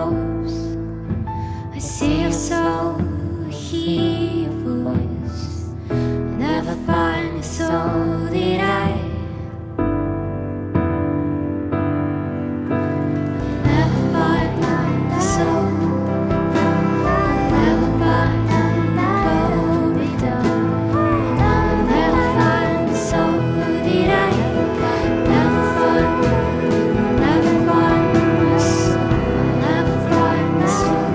close. I see your soul, I hear your voice. I never find the soul that I never find the soul. Never find the go be done. Never find the soul that I never find. Never find the soul. Never find the soul.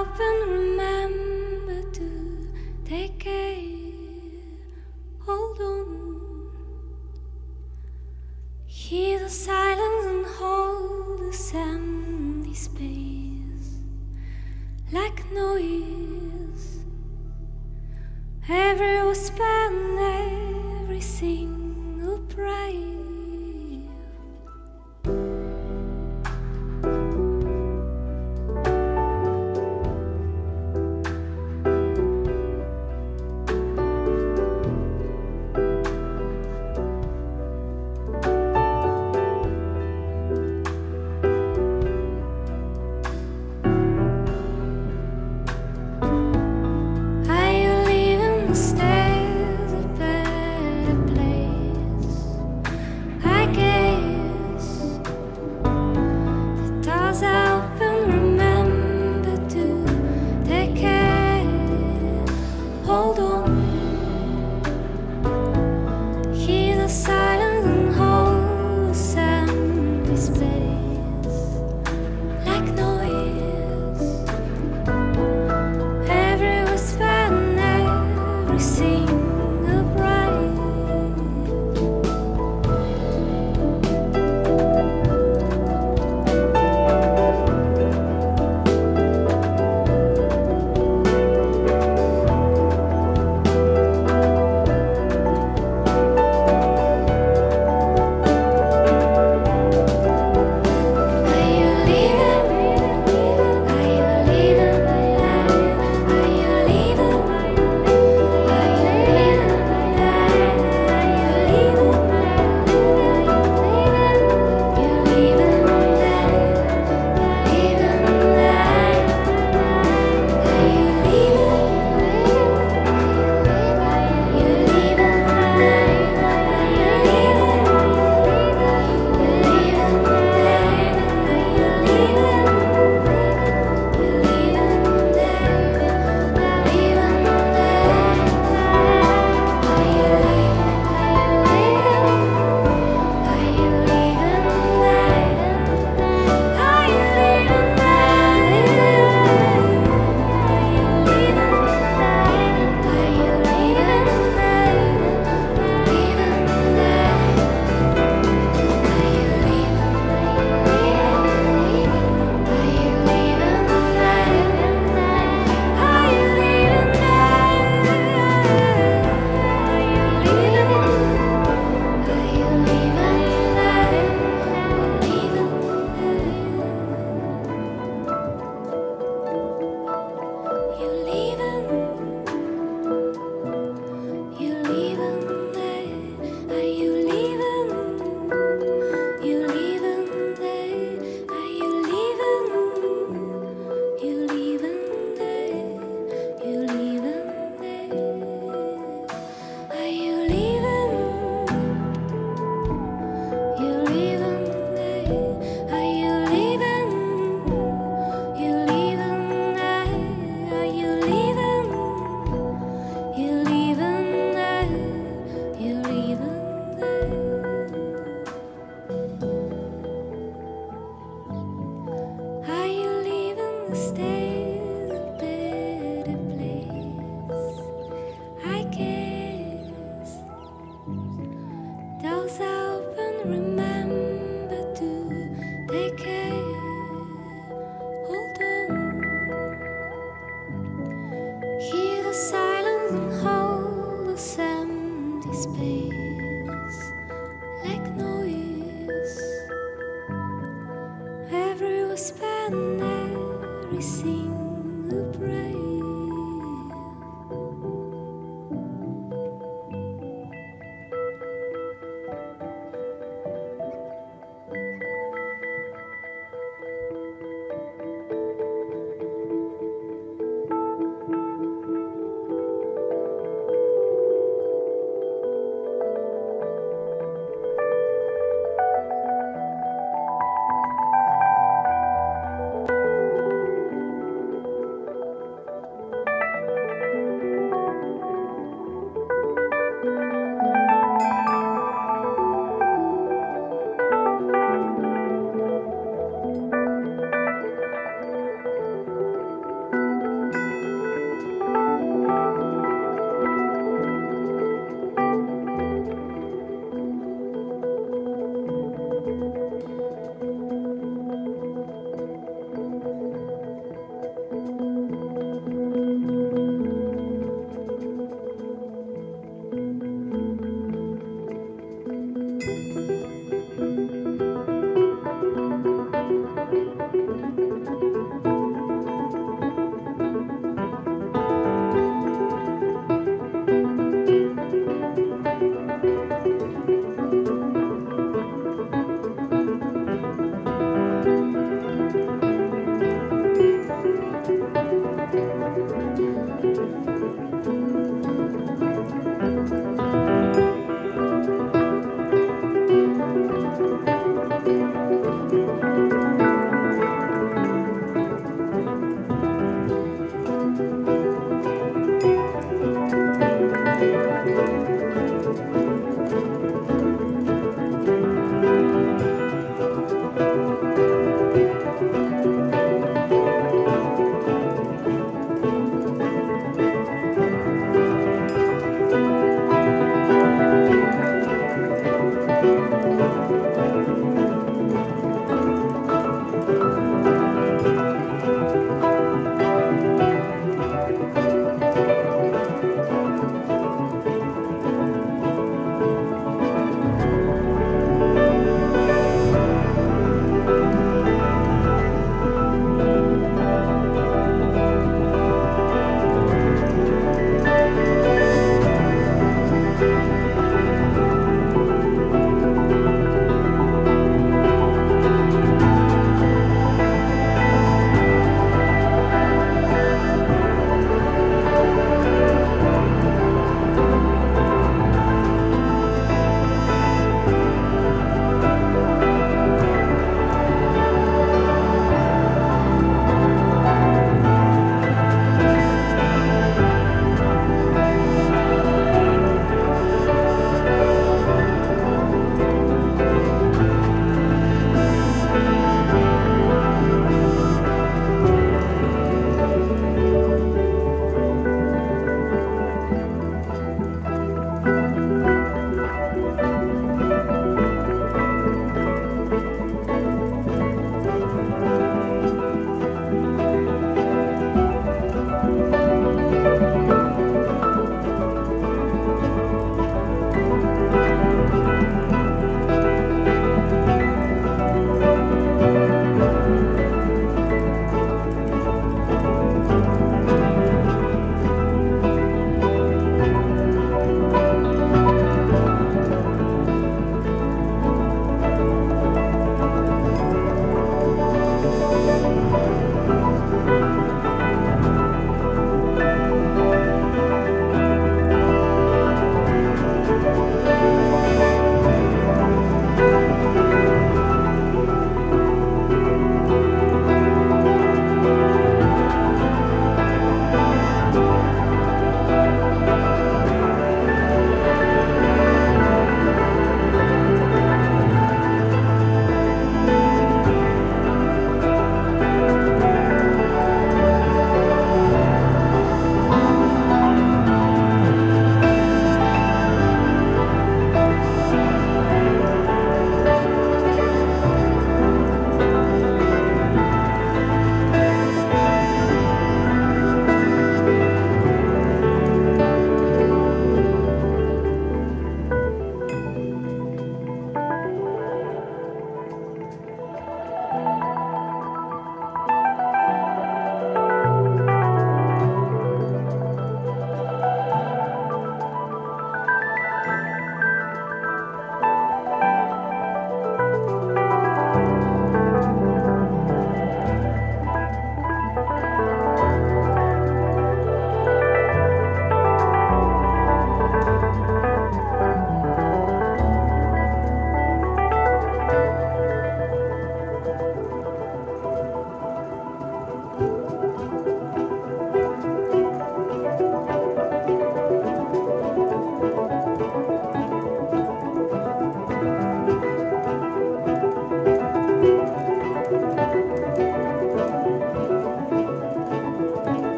up and remember to take care. Hold on. Hear the silence and hold this empty space like noise. Every whisper and every single prayer. See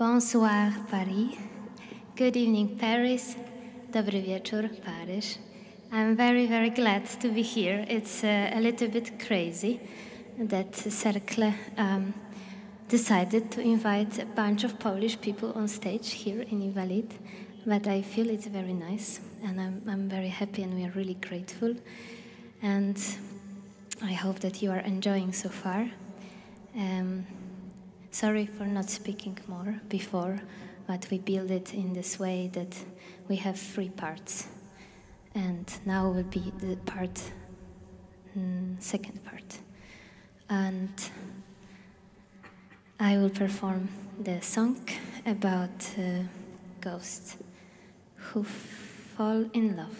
Bonsoir, Paris. Good evening, Paris. Dobry wieczór, Paris. I'm very, very glad to be here. It's a little bit crazy that Cercle decided to invite a bunch of Polish people on stage here in Invalid, but I feel it's very nice, and I'm very happy, and we are really grateful. And I hope that you are enjoying so far. Sorry for not speaking more before, but we build it in this way that we have 3 parts. And now will be the second part. And I will perform the song about ghosts who fall in love.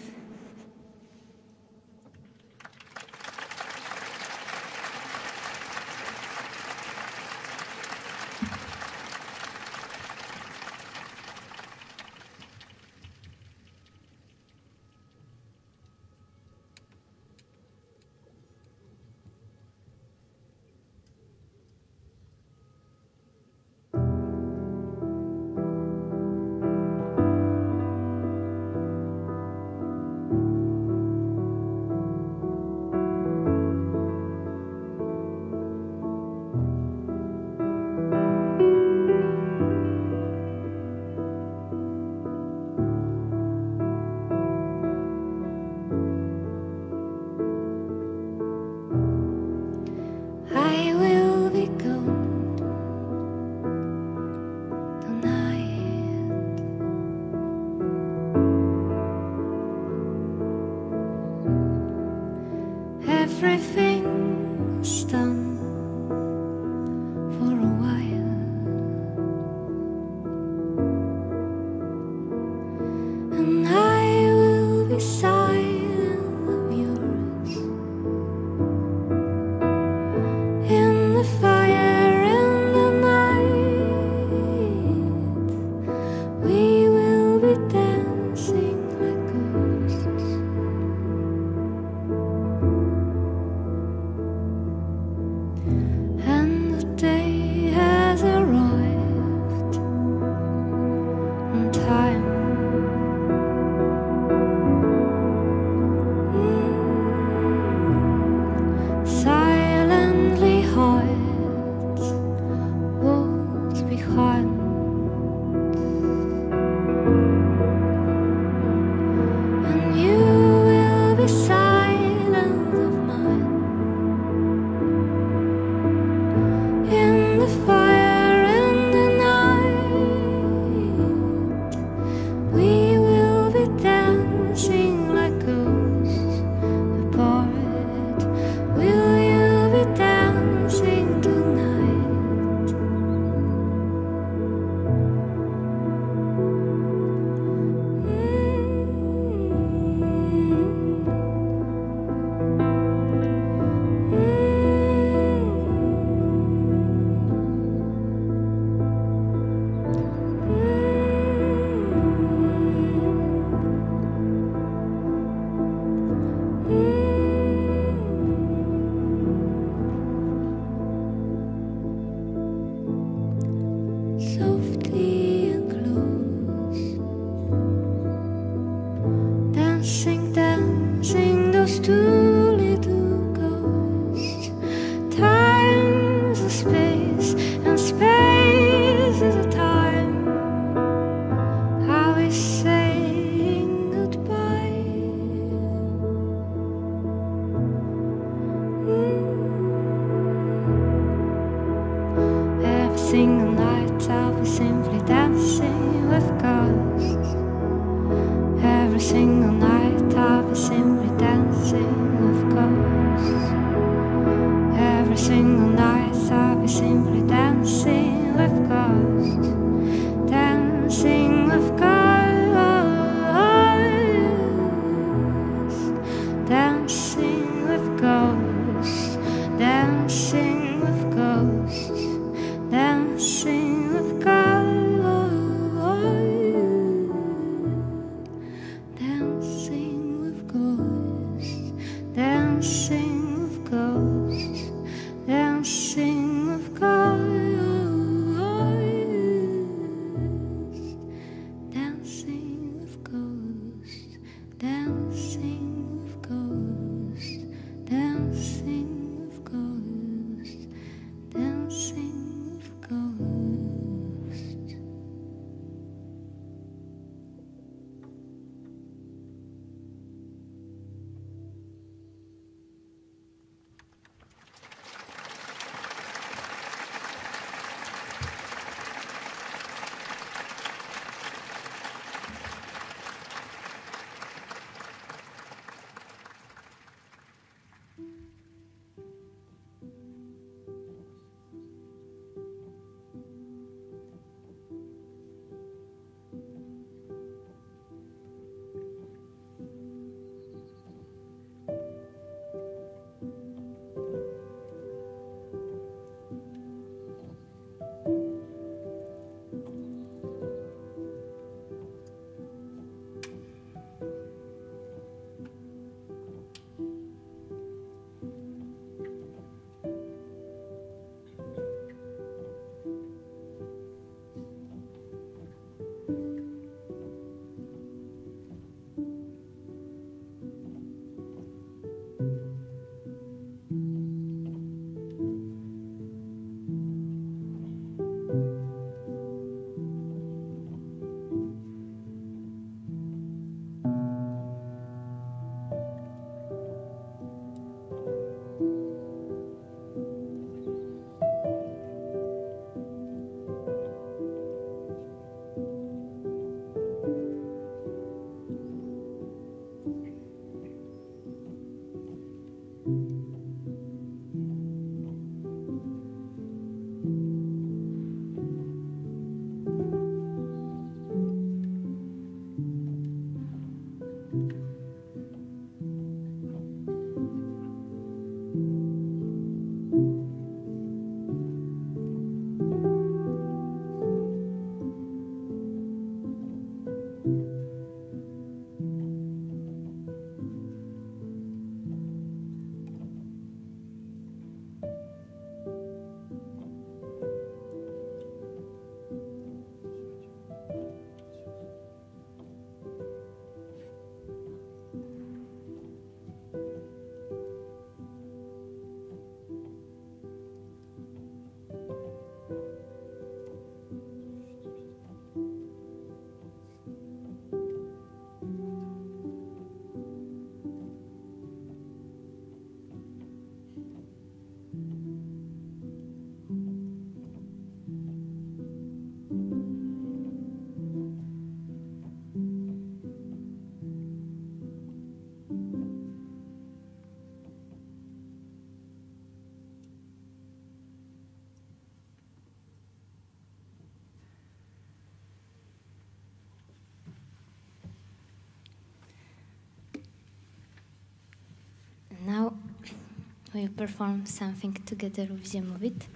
we'll perform something together with Ziemowit,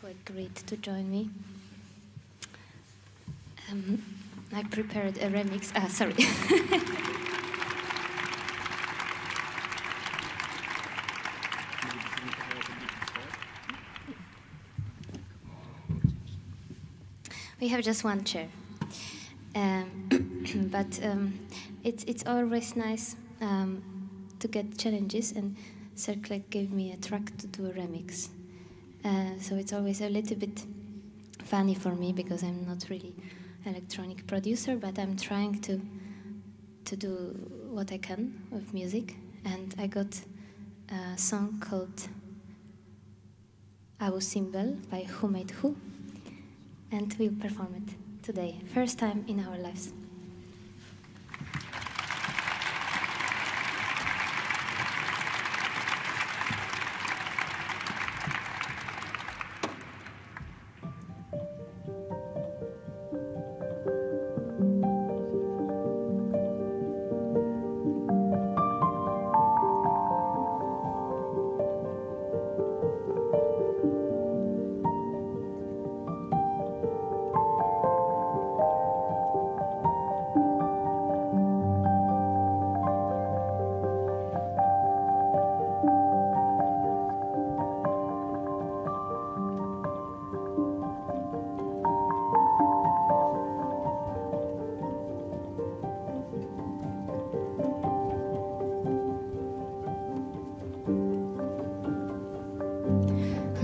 who agreed to join me. I prepared a remix. Sorry. We have just one chair, but it's always nice to get challenges, and Circle gave me a track to do a remix. So it's always a little bit funny for me because I'm not really electronic producer, but I'm trying to do what I can with music, and I got a song called Our Symbol by Who Made Who, and we'll perform it today, first time in our lives.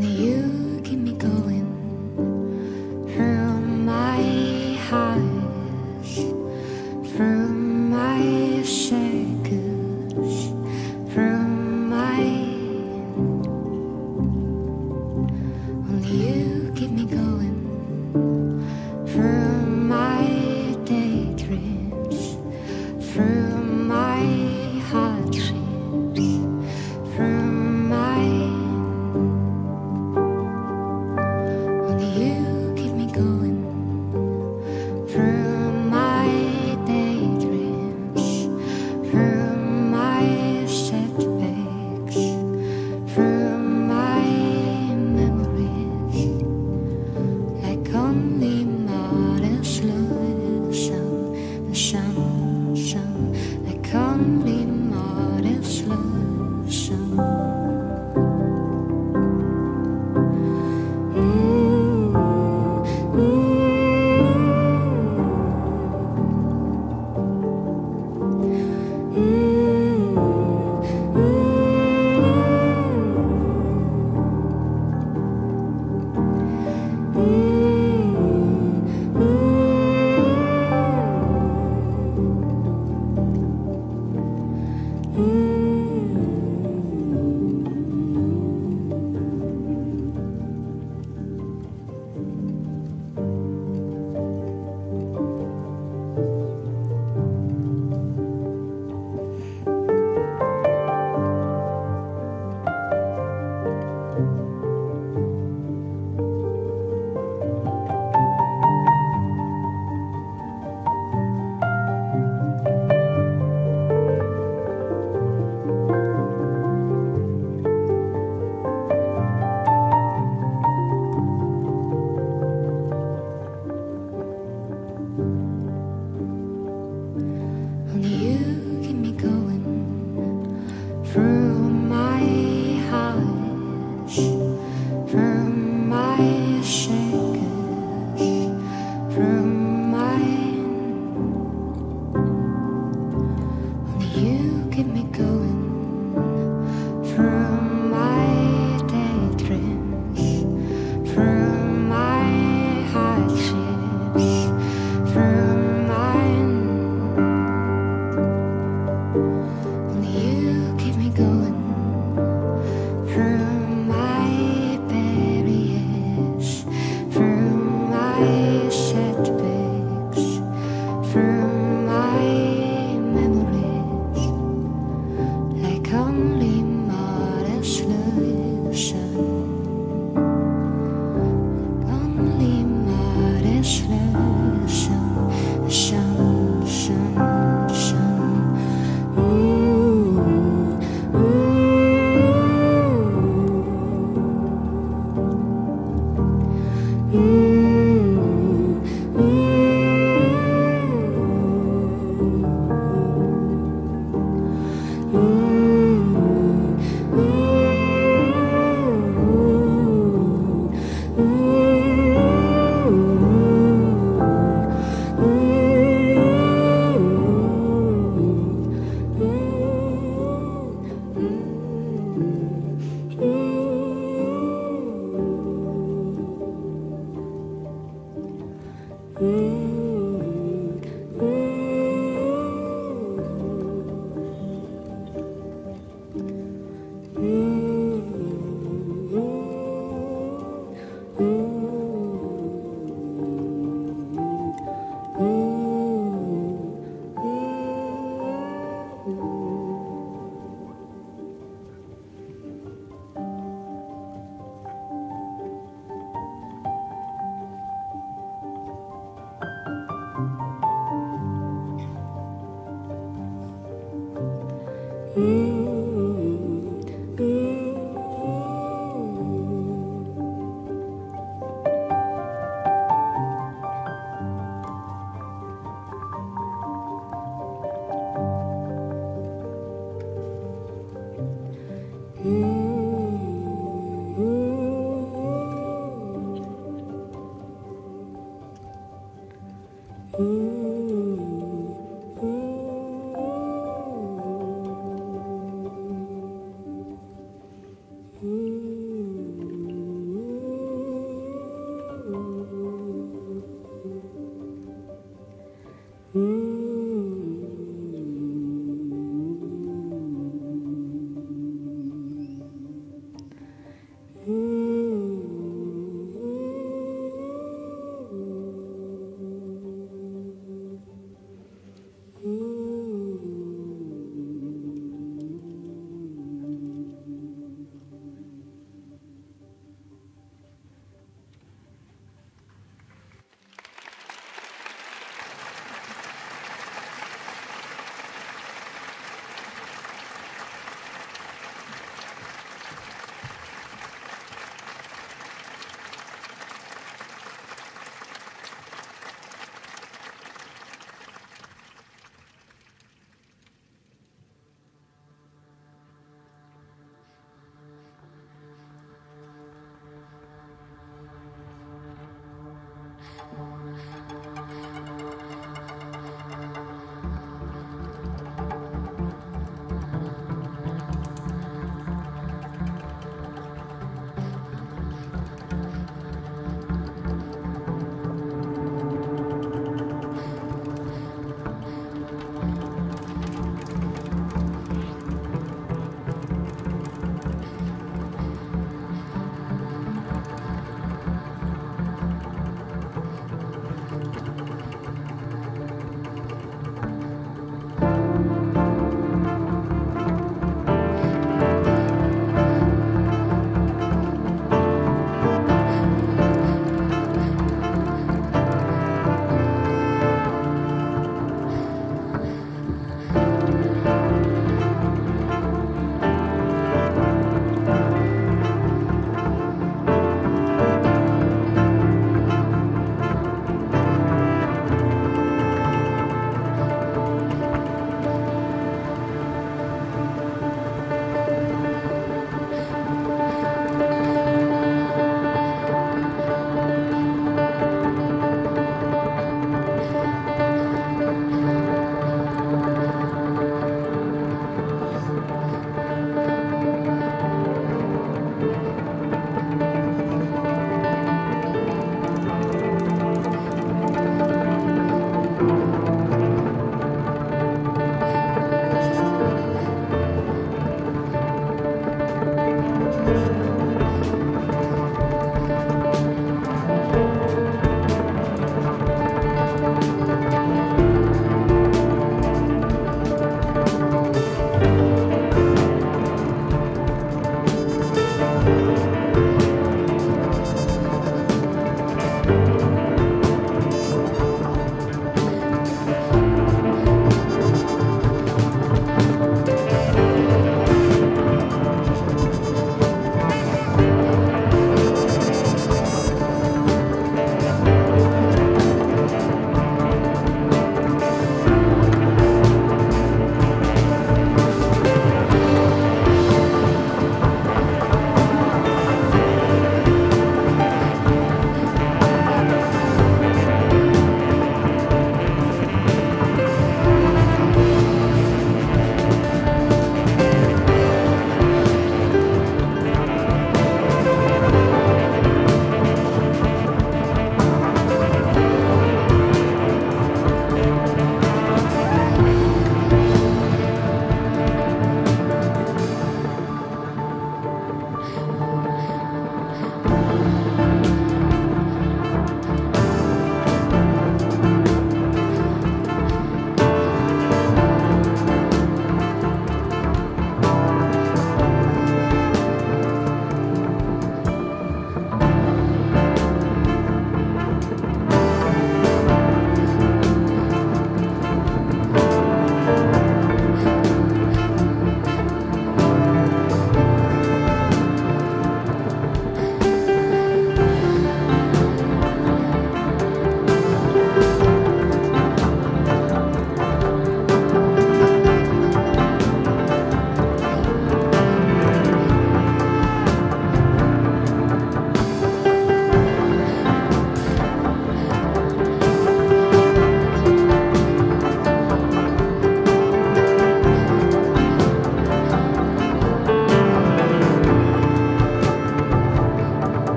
You keep me going from my highs, from my circles, from my only you keep me going from my daydreams, from my hardships, from my you keep me going from my daydreams, from my setbacks, from my memories, like only mud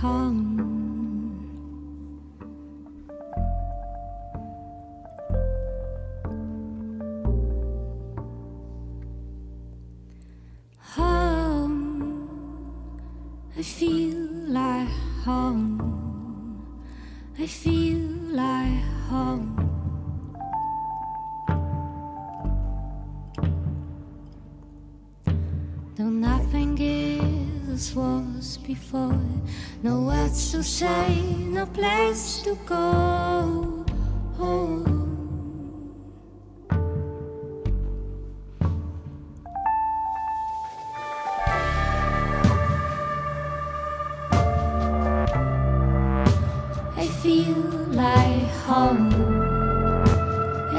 home. Home, I feel like home. I feel like home. Though nothing is was before, no words to say, no place to go. I feel like home.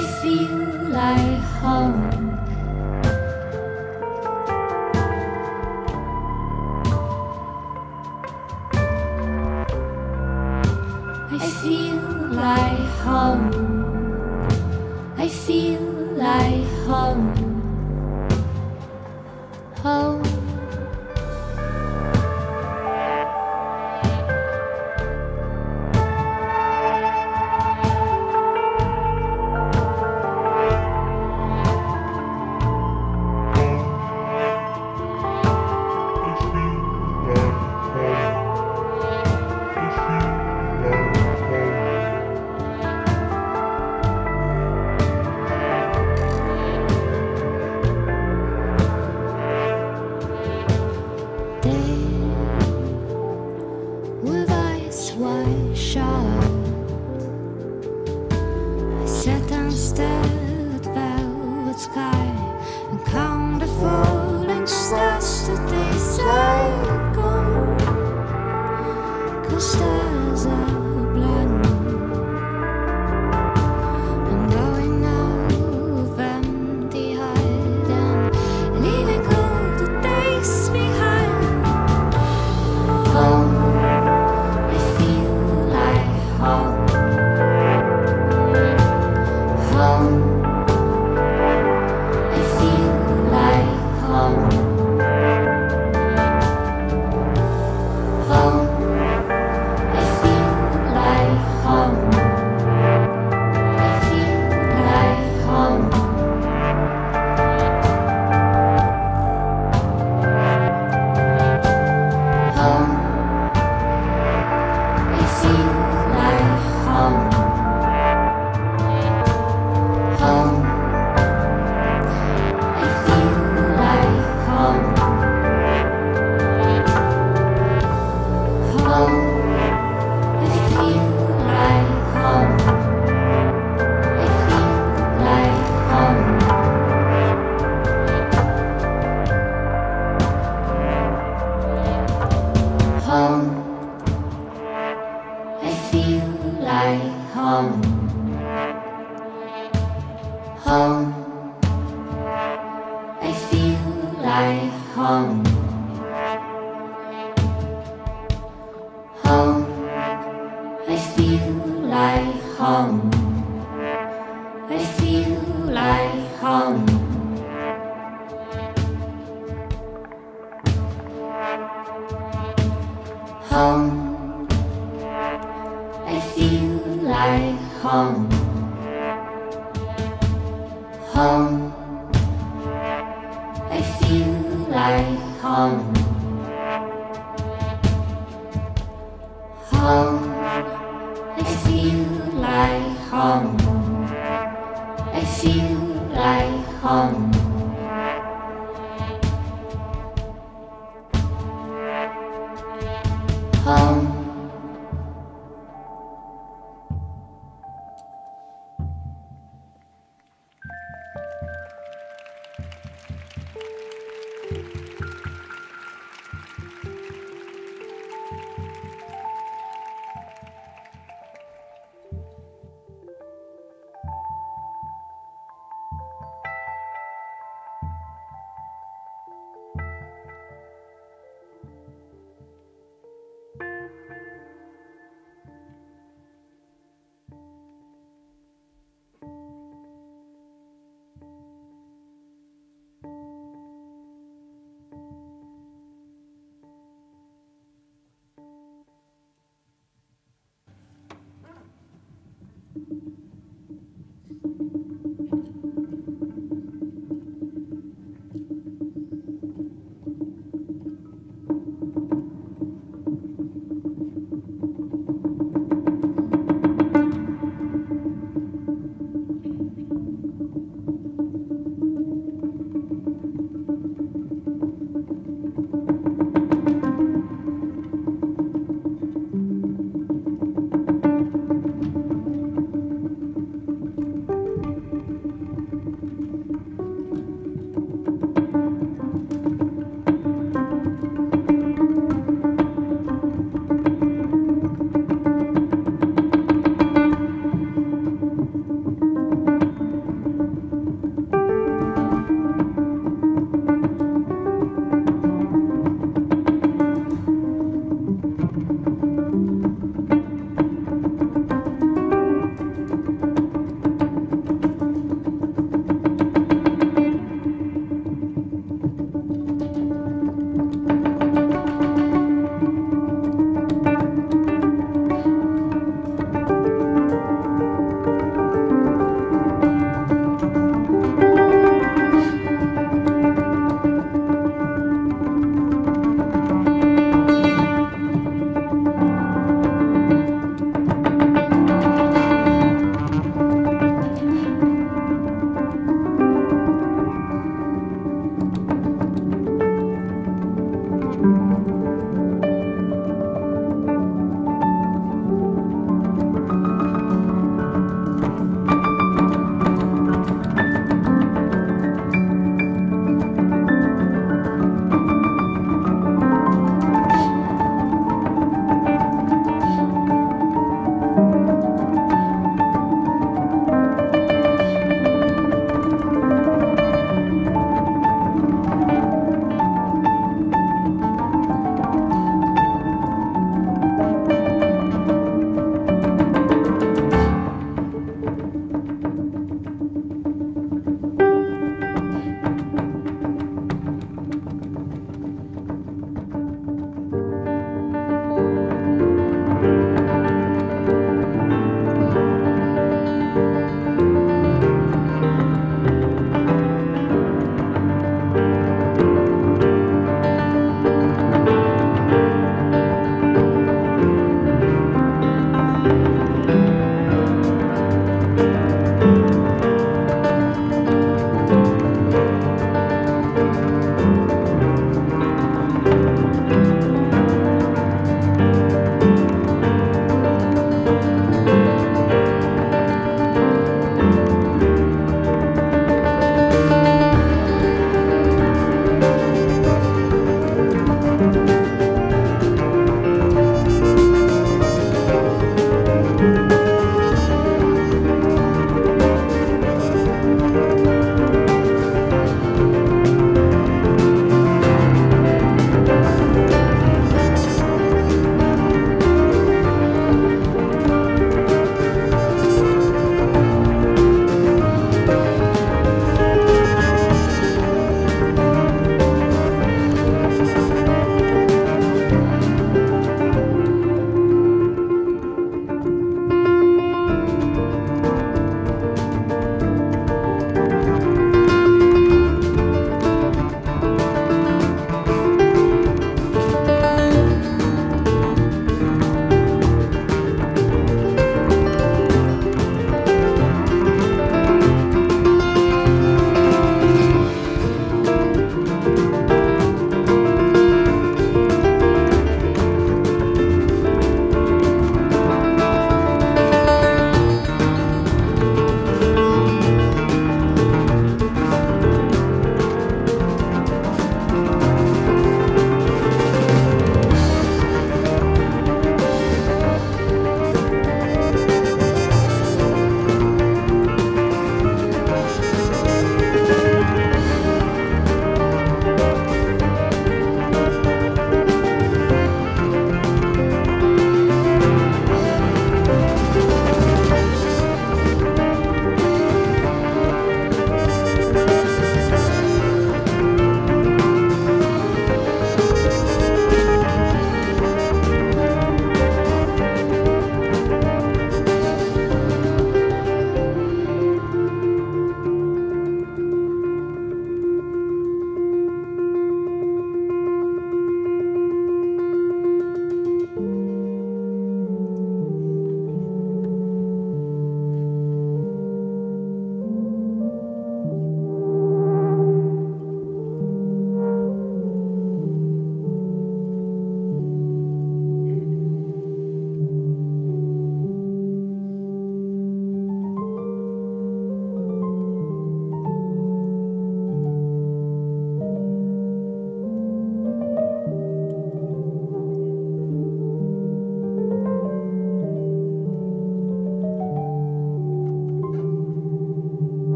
I feel like home. I feel like home. I feel like home. Home. With eyes wide shut, I sat and stared at velvet sky and count the falling stars that they say gone. 'Cause stars are blind. I'm going out of empty-eyed and leaving all the days behind. Home. I feel like home. Home. I feel like home. Home. I feel like home. I feel like home. Home. I feel like home. Home. I feel like home. Home. I feel like home. I feel like home. Home. I feel like home. Home. I feel like home. Home. I feel like home. I feel like home. Home. I feel like home. Home. I feel like home. Home. I feel like home. I feel like home. Home.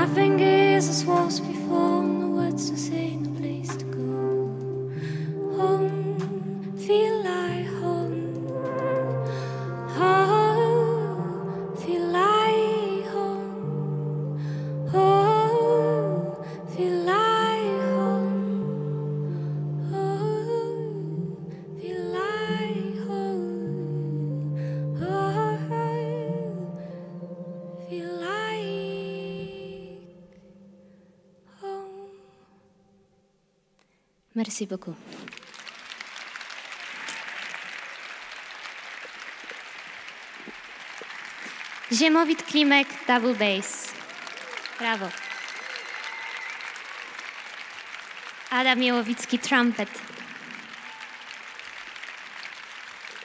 Nothing is as was before, no words to say, no place to go. Home, feel like home. Oh, feel like home. Oh, feel like home. Oh, feel like home. Oh, feel like home. Merci beaucoup. Ziemowit Klimek, double bass. Brawo. Adam Jełowicki, trumpet.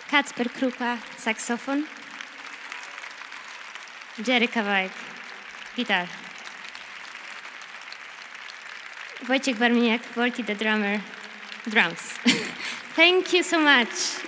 Kacper Krupa, saksofon. Jerry Kawałek, guitar. Wojciech Barminiak, Wolti the drummer, drums. Thank you so much.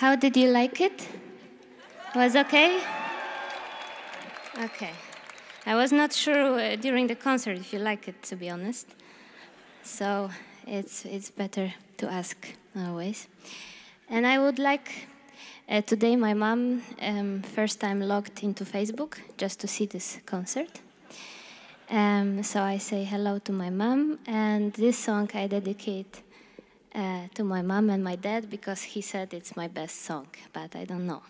How did you like it? Was okay? Okay. I was not sure during the concert if you like it, to be honest. So it's better to ask always. And I would like, today my mom first time logged into Facebook just to see this concert. So I say hello to my mom, and this song I dedicate to my mom and my dad because he said it's my best song, but I don't know.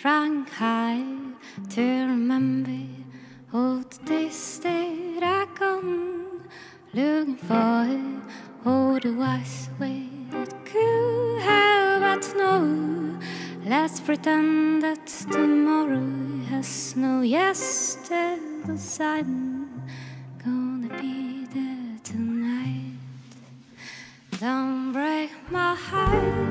Trying high to remember all the days that I gone, looking for all the wise way that could have but no. Let's pretend that tomorrow has no yesterdays. I'm gonna be there tonight. Don't break my heart.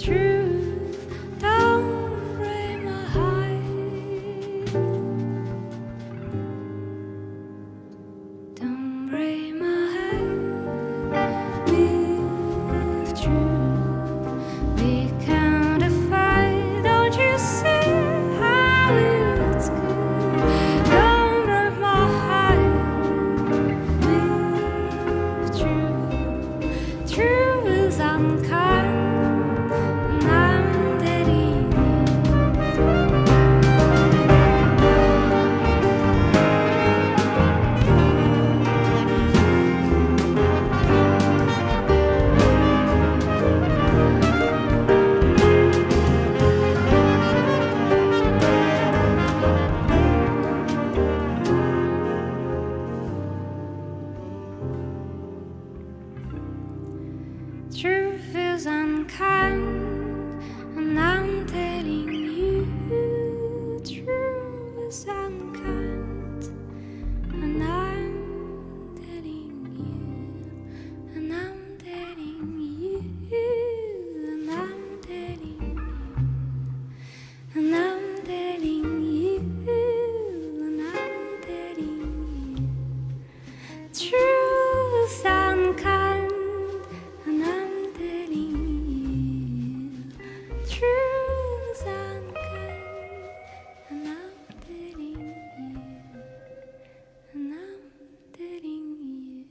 truth, don't break my heart. Don't break my heart with truth. We can't fight, don't you see how it's good? Don't break my heart with truth. Truth is unkind, and I'm telling you. Truth is unkind, and I'm telling you. Truth is unkind, and I'm telling you. And I'm telling you. And I'm telling you. And I'm telling you. And I'm telling you. Truth is unkind, and I'm telling you. Truth is unkind, and I'm telling you. And I'm telling you.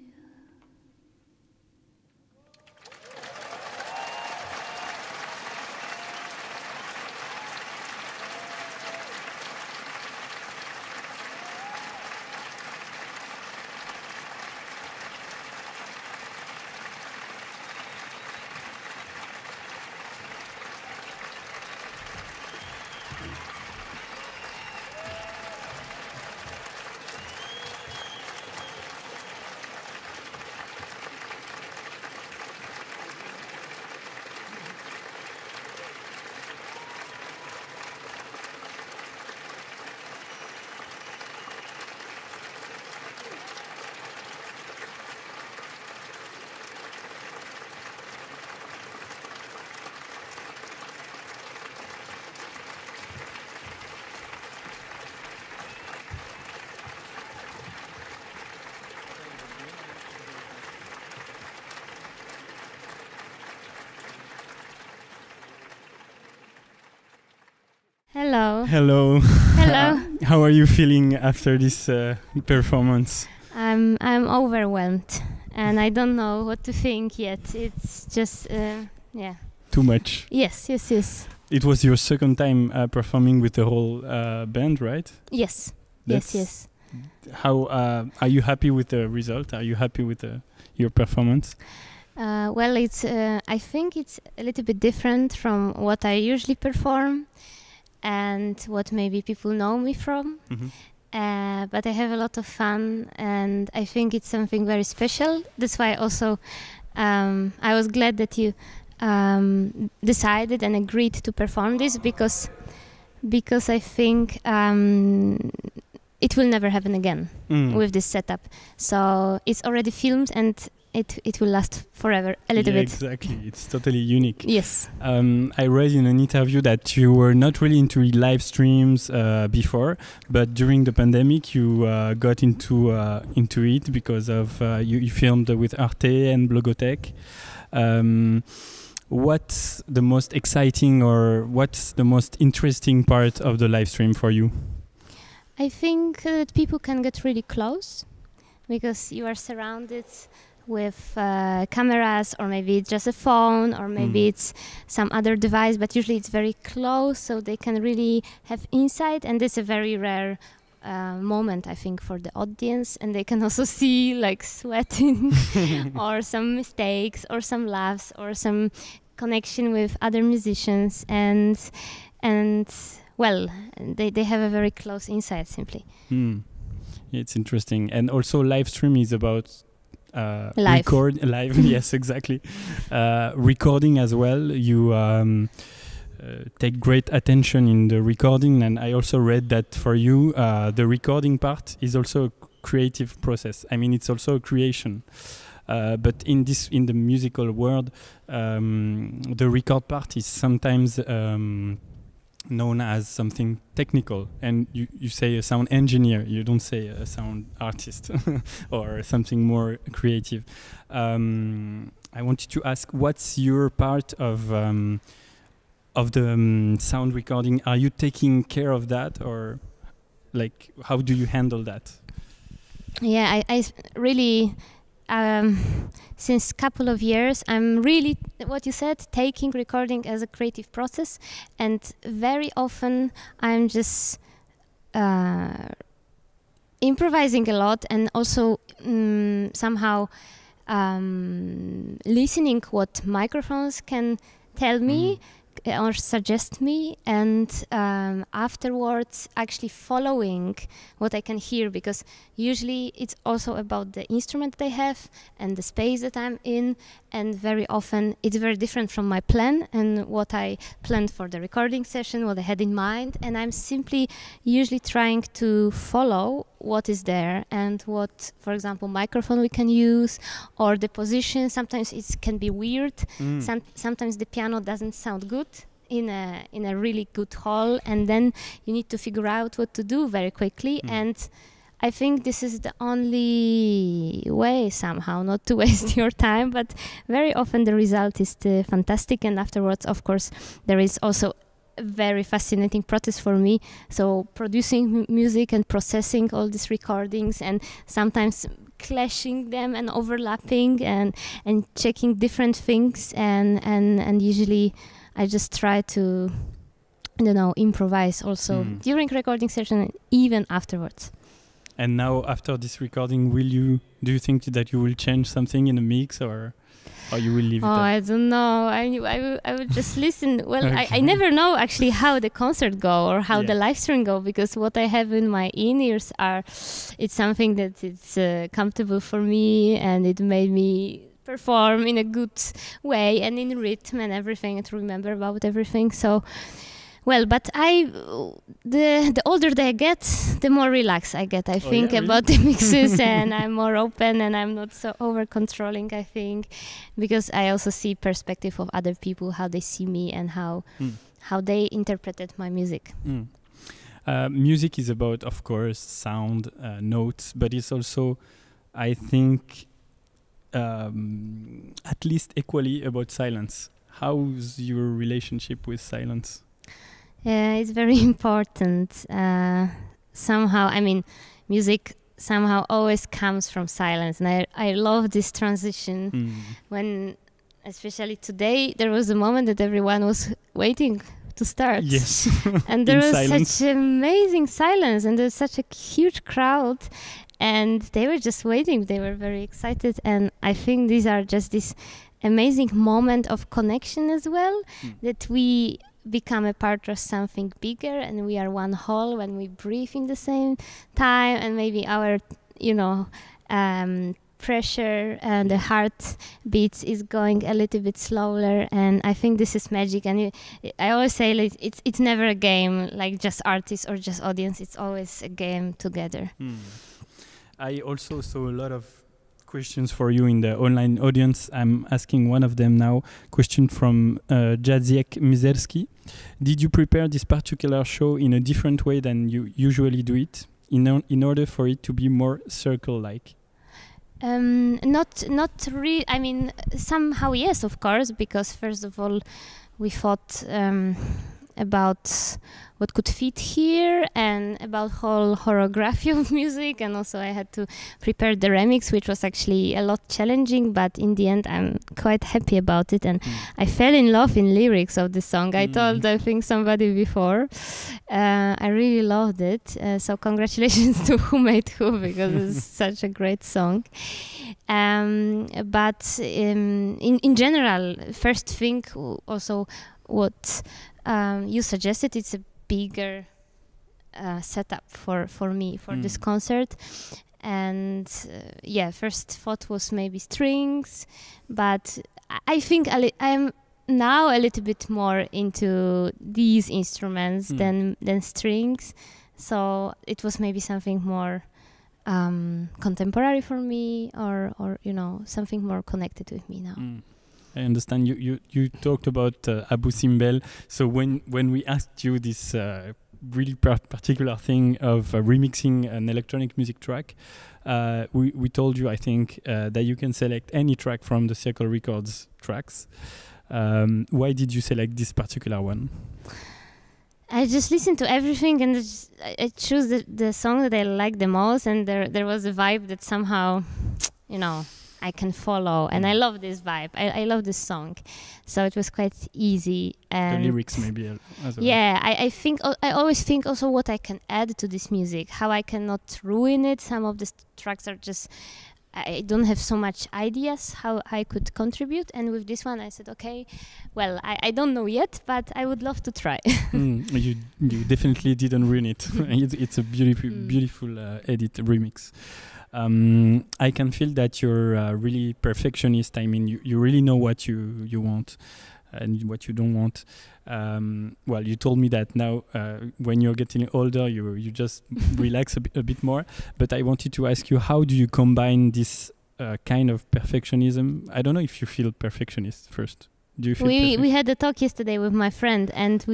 Hello. Hello. Hello. How are you feeling after this performance? I'm overwhelmed, and I don't know what to think yet. It's just yeah. Too much. Yes. It was your second time performing with the whole band, right? Yes. That's- Yes. How are you happy with the result? Are you happy with your performance? Well, it's. I think it's a little bit different from what I usually perform, and what maybe people know me from. But I have a lot of fun, and I think it's something very special. That's why also I was glad that you decided and agreed to perform this, because I think it will never happen again with this setup. So it's already filmed, and it will last forever a little bit. Exactly. It's totally unique. Yes. I read in an interview that you were not really into live streams before, but during the pandemic you got into it because of you filmed with Arte and Blogotech. What's the most exciting or what's the most interesting part of the live stream for you? I think that people can get really close because you are surrounded with cameras, or maybe it's just a phone, or maybe it's some other device, but usually it's very close, so they can really have insight, and this is a very rare moment, I think, for the audience, and they can also see like sweating or some mistakes or some laughs or some connection with other musicians, and well, they have a very close insight simply. It's interesting. And also live stream is about live. Yes, exactly. Recording as well. You take great attention in the recording, and I also read that for you the recording part is also a creative process. I mean, it's also a creation. But in the musical world, the record part is sometimes known as something technical, and you say a sound engineer, you don't say a sound artist or something more creative. I wanted to ask, what's your part of the sound recording? Are you taking care of that, or like how do you handle that? Yeah, I really since couple of years I'm really, what you said, taking recording as a creative process, and very often I'm just improvising a lot, and also somehow listening what microphones can tell me or suggest me, and afterwards actually following what I can hear, because usually it's also about the instrument they have and the space that I'm in, and very often it's very different from my plan and what I planned for the recording session, what I had in mind, and I'm simply usually trying to follow what is there and what, for example, microphone we can use, or the position. Sometimes it can be weird. Sometimes the piano doesn't sound good in a really good hall, and then you need to figure out what to do very quickly. And I think this is the only way somehow not to waste your time, but very often the result is fantastic, and afterwards, of course, there is also a very fascinating process for me. So producing music and processing all these recordings, and sometimes clashing them and overlapping and checking different things, and usually I just try to, improvise also during recording session and even afterwards. And now, after this recording, do you think that you will change something in the mix, or you will leave it? I don't know. I would just listen. Well, okay. I never know actually how the concert go or how the live stream go, because what I have in my in-ears it's something that it's comfortable for me, and it made me perform in a good way and in rhythm and everything, and to remember about everything. So, well, but the older I get, the more relaxed I get, I think, about the mixes, and I'm more open, and I'm not so over-controlling, I think, because I also see perspective of other people, how they see me and how they interpreted my music. Music is about, of course, sound, notes, but it's also, I think, at least equally about silence. How's your relationship with silence? It's very important. Somehow, I mean, music somehow always comes from silence, and I love this transition. When, especially today, there was a moment that everyone was waiting to start. Yes. And there was such amazing silence, and there's such a huge crowd, and they were just waiting. They were very excited, and I think these are just this amazing moment of connection as well, that we become a part of something bigger, and we are one whole when we breathe in the same time, and maybe our pressure and the heart beats is going a little bit slower, and I think this is magic. And I always say, like, it's never a game like just artists or just audience, it's always a game together. I also saw a lot of questions for you in the online audience. I'm asking one of them now. Question from Jacek Mizerski. Did you prepare this particular show in a different way than you usually do it, in order for it to be more circle-like? Not really. I mean, somehow yes, of course, because first of all, we thought about what could fit here and about whole choreography of music, and also I had to prepare the remix, which was actually a lot challenging, but in the end I'm quite happy about it, and I fell in love in lyrics of the song. I told, I think, somebody before. I really loved it, so congratulations to who made who, because it's such a great song. But in general, first thing also what you suggested, it's a bigger setup for me for this concert, and first thought was maybe strings, but I think I'm now a little bit more into these instruments than strings, so it was maybe something more contemporary for me, or something more connected with me now. I understand. You talked about Abu Simbel. So when we asked you this really particular thing of remixing an electronic music track, we told you, I think, that you can select any track from the Circle Records tracks. Why did you select this particular one? I just listened to everything, and I choose the song that I like the most, and there was a vibe that somehow, I can follow, and I love this vibe. I love this song, so it was quite easy. And the lyrics maybe as well. Yeah, I think I always think also what I can add to this music, how I cannot ruin it. Some of the tracks are just, I don't have so much ideas how I could contribute, and with this one I said, okay, well, I don't know yet, but I would love to try. You definitely didn't ruin it. It's a beautiful edit remix. I can feel that you're really perfectionist. I mean, you really know what you want and what you don't want. Well, you told me that now when you're getting older, you just relax a bit more. But I wanted to ask you, how do you combine this kind of perfectionism? I don't know if you feel perfectionist first. Do you feel we had a talk yesterday with my friend, and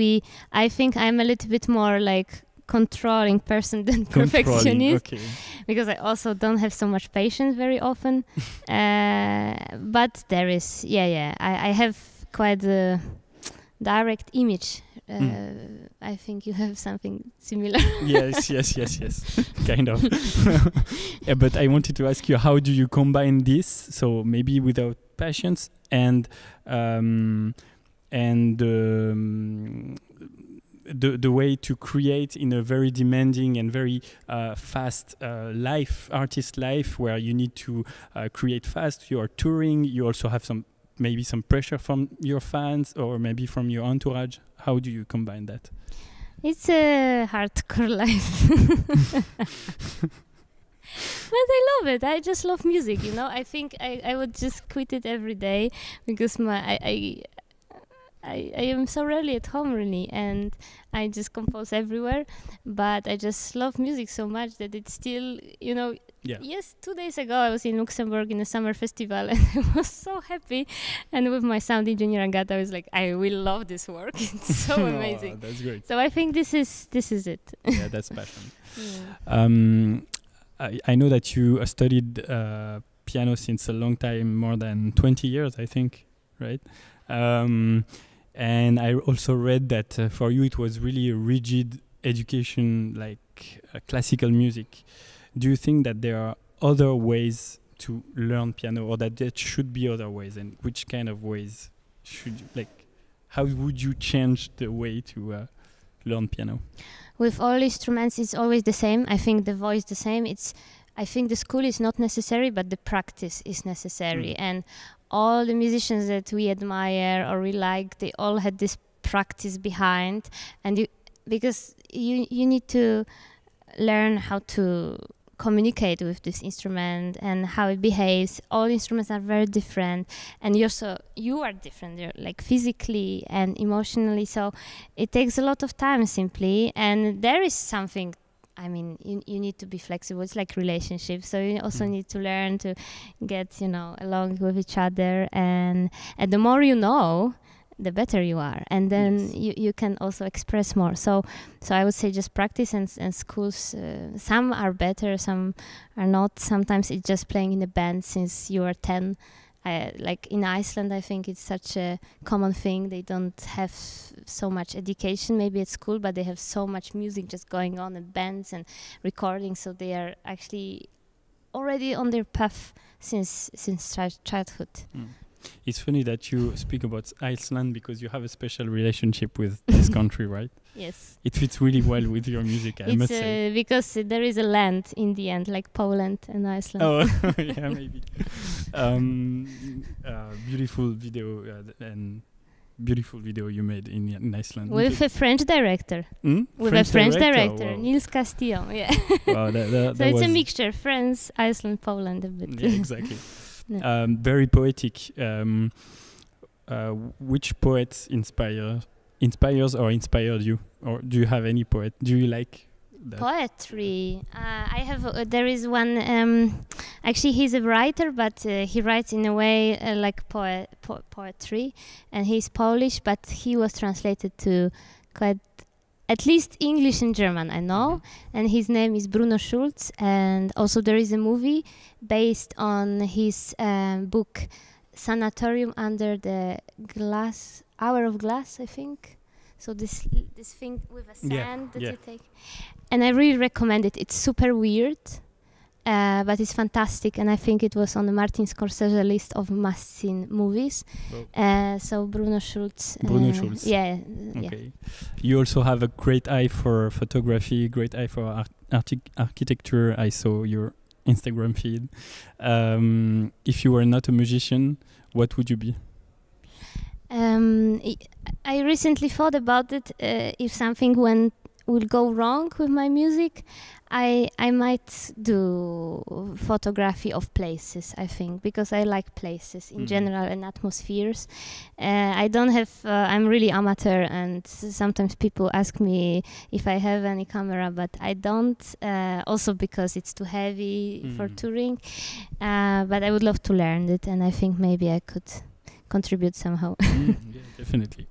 I think I'm a little bit more like controlling person than perfectionist, okay. Because I also don't have so much patience very often. But there is, I have quite a direct image. I think you have something similar. Yes. Kind of. Yeah, but I wanted to ask you, how do you combine this? So maybe without patience and the way to create in a very demanding and very fast artist life, where you need to create fast. You are touring. You also have maybe some pressure from your fans or maybe from your entourage. How do you combine that? It's a hardcore life. But I love it. I just love music, I think I would just quit it every day, because I am so rarely at home, really, and I just compose everywhere. But I just love music so much that it's still, Yeah. Yes, 2 days ago I was in Luxembourg in a summer festival, and I was so happy. And with my sound engineer Agata, I was like, I will love this work. It's so amazing. That's great. So I think this is it. Yeah, that's passion. I know that you studied piano since a long time, more than 20 years, I think, right? And I also read that for you it was really a rigid education, like classical music. Do you think that there are other ways to learn piano, or that there should be other ways? And which kind of ways should you, how would you change the way to learn piano? With all instruments, it's always the same. I think the voice the same. I think the school is not necessary, but the practice is necessary. And all the musicians that we admire or we like, they all had this practice behind. And because you need to learn how to communicate with this instrument and how it behaves. All instruments are very different, and you are different. You're like physically and emotionally. So it takes a lot of time simply, and there is something. I mean, you need to be flexible. It's like relationships. So you also need to learn to get, along with each other. And the more you know, the better you are. And then you can also express more. So I would say just practice, and schools, some are better, some are not. Sometimes it's just playing in a band since you are 10. Like in Iceland, I think it's such a common thing. They don't have so much education maybe at school, but they have so much music just going on in bands and recording. So they are actually already on their path since childhood. It's funny that you speak about Iceland, because you have a special relationship with this country, right? Yes. It fits really well with your music, I must say. Because there is a land in the end, like Poland and Iceland. Oh, yeah, maybe. Beautiful video you made in Iceland. With a French director. With a French director, wow. Nils Castillon, yeah. Wow, so it's a mixture, France, Iceland, Poland a bit. Yeah, exactly. Very poetic. Which poet inspires or inspired you? Or do you have any poet? Do you like Poetry. I have. There is one. Actually, he's a writer, but he writes in a way like poetry, and he's Polish, but he was translated to quite at least English and German, I know. And his name is Bruno Schulz. And also there is a movie based on his book Sanatorium Under the Glass, Hour of Glass, I think. So this thing with a sand that you take. And I really recommend it. It's super weird, but it's fantastic. And I think it was on the Martin Scorsese list of must-seen movies. So Bruno Schulz. Yeah. Okay. You also have a great eye for photography, great eye for architecture. I saw your Instagram feed. If you were not a musician, what would you be? I recently thought about it. If something will go wrong with my music, I might do photography of places, I think, because I like places in general and atmospheres. I don't have, I'm really amateur, and sometimes people ask me if I have any camera, but I don't, also because it's too heavy for touring. But I would love to learn it, and I think maybe I could contribute somehow. Yeah, definitely.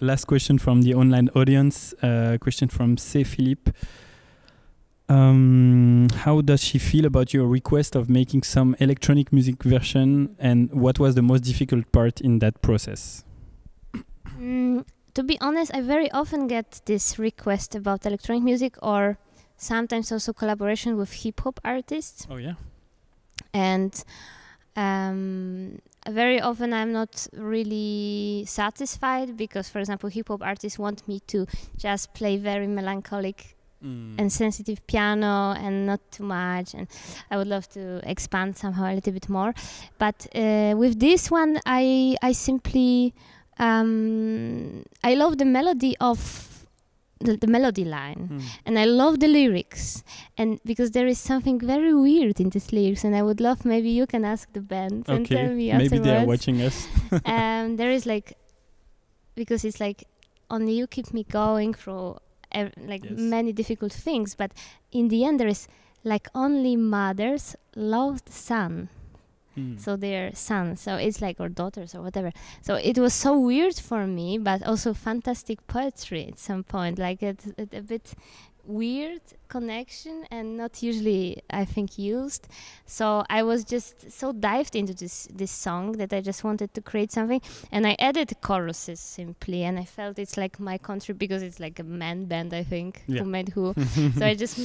Last question from the online audience. Question from C. Philippe. How does she feel about your request of making some electronic music version, and what was the most difficult part in that process? To be honest, I very often get this request about electronic music, or sometimes also collaboration with hip-hop artists. Oh yeah. And very often I'm not really satisfied because, for example, hip-hop artists want me to just play very melancholic and sensitive piano and not too much, and I would love to expand somehow a little bit more. But with this one, I simply I love the melody of the melody line, and I love the lyrics, and because there is something very weird in these lyrics, and I would love, maybe you can ask the band and tell me afterwards. Maybe they are watching us. There is like, because it's like, only you keep me going through many difficult things, but in the end there is like, only mothers love the son. So their sons, so it's like, or daughters or whatever. So it was so weird for me, but also fantastic poetry at some point, like a bit weird connection and not usually, I think, used. So I was just so dived into this song that I just wanted to create something, and I added choruses simply, and I felt it's like my country, because it's like a man band, I think, who made who. So I just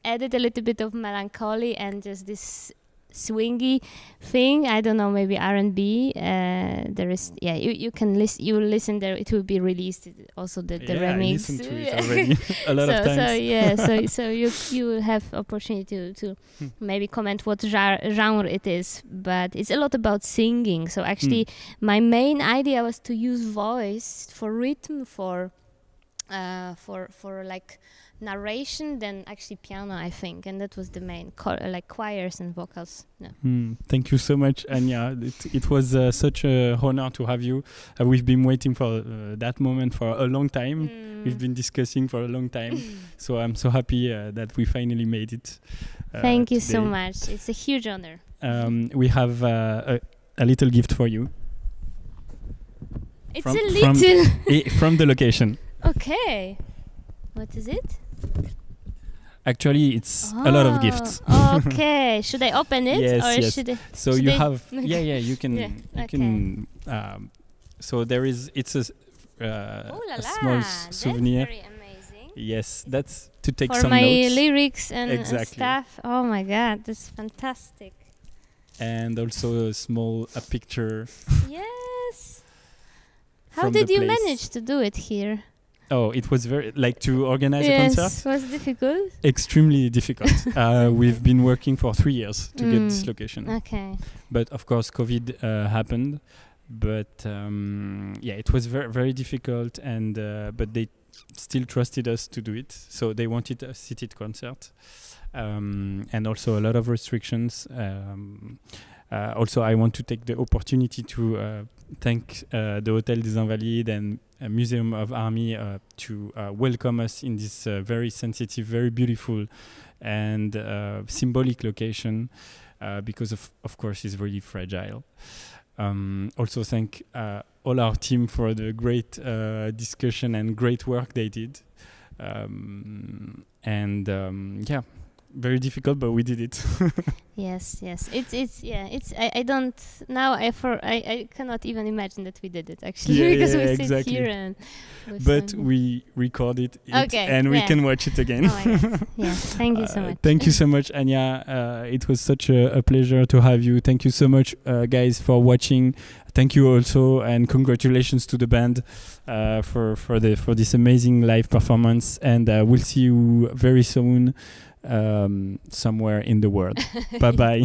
added a little bit of melancholy and just this swingy thing. I don't know, maybe R&B. There is, you can listen. You will listen there. It will be released. Also the remix. I listened to it already a lot of times. So you will have opportunity to maybe comment what genre it is. But it's a lot about singing. So actually, my main idea was to use voice for rhythm, for like narration, than actually piano, I think, and that was the main like choirs and vocals. Thank you so much, Hania. It was such a honor to have you. We've been waiting for that moment for a long time. We've been discussing for a long time, so I'm so happy that we finally made it. Thank you so much. It's a huge honor. We have a little gift for you. It's from the location. Okay. What is it? Actually, it's a lot of gifts. Okay. Should I open it? Yes. Should I, so should you I have... you can... You can so there is... It's a small souvenir. That's very amazing. Yes, that's to take for some my notes. lyrics and stuff. Oh my God, that's fantastic. And also a picture. Yes. How did you manage to do it here? Oh, it was very, like, to organize a concert. Yes, was difficult. Extremely difficult. We've been working for 3 years to get this location. Okay. But of course, COVID happened. But it was very, very difficult. And but they still trusted us to do it. So they wanted a seated concert, and also a lot of restrictions. Also, I want to take the opportunity to thank the Hotel des Invalides and Museum of Army to welcome us in this very sensitive, very beautiful and symbolic location, because of course it's really fragile. Also thank all our team for the great discussion and great work they did. Yeah, very difficult, but we did it. Yes. I don't now. I cannot even imagine that we did it actually, because we sit here and. But we recorded it, and we can watch it again. Oh my God. Yes, thank you so much. Thank you so much, Hania. It was such a pleasure to have you. Thank you so much, guys, for watching. Thank you also, and congratulations to the band for this amazing live performance. And we'll see you very soon somewhere in the world. Bye bye.